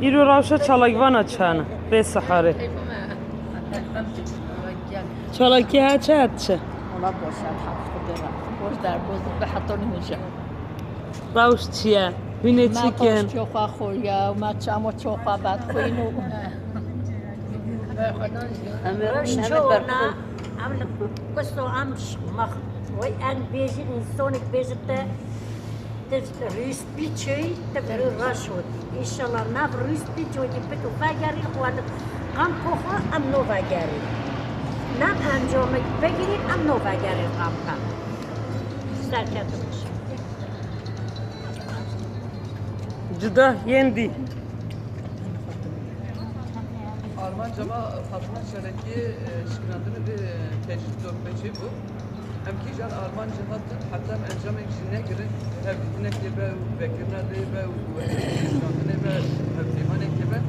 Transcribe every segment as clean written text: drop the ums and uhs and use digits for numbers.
ایرو روشا چالاکیوان چانه به سحاره چالاکیه چه چه اونا باشد هفت خود برم باش در بازو به حتی نمیشه روش چیه؟ بینه من چیکن باش چوخوا خوریه و من چما چوخوا بد خوینو روش چونه عمل قصو امش مخ وی ان بیجی انسانک بیجته ریس بیچی تبرو رشود ایشالا نب ریس بیچی بتو فگری خواد قم کخوا ام نو فگری نب انجام بگیرید ام نو فگری قم کن سرکت باشه جدا یندی Almanca ama Fatma Çalakiya şıklandığını bir teşhis dokmeci bu. Hem ki jan Almanca hatta encam ekşine girin hep dinle be bekirne de be şıklandığını be hep dimane be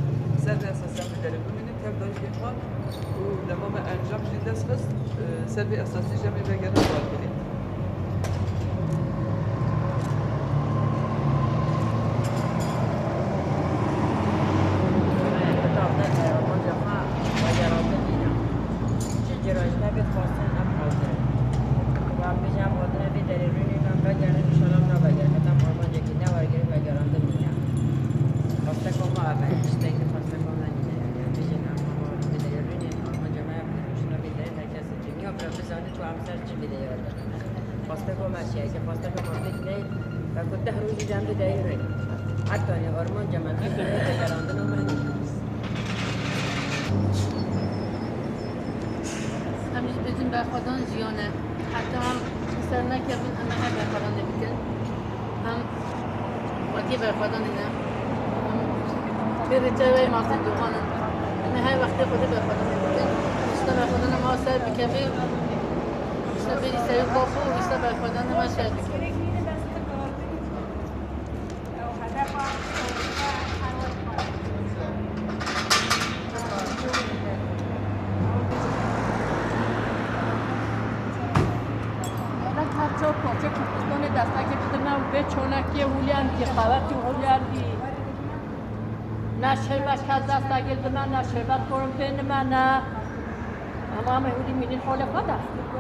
sen de esasen bir deli bümini tebdayı geçman o demama encam jindes kız sen bir esası jami be gene var geli. همیشه bizim برخوردان زیانه حتی هم سر نکردن همه هر برخوردان نمیکن هم وقتی برخوردان اینه بری جای ماسن دوغانه همه هر وقتی خودی برخوردان نمیکن işte برخوردان ما سر بکمی işte بری سر کافو işte برخوردان ما سر بکمی چه کپستان دستک بدنم به چونکی هولیان که خواهی هولیان دی نه شربت که دستک بدنم نه شربت کنم بین من نه اما همه هولی میدین حال خود است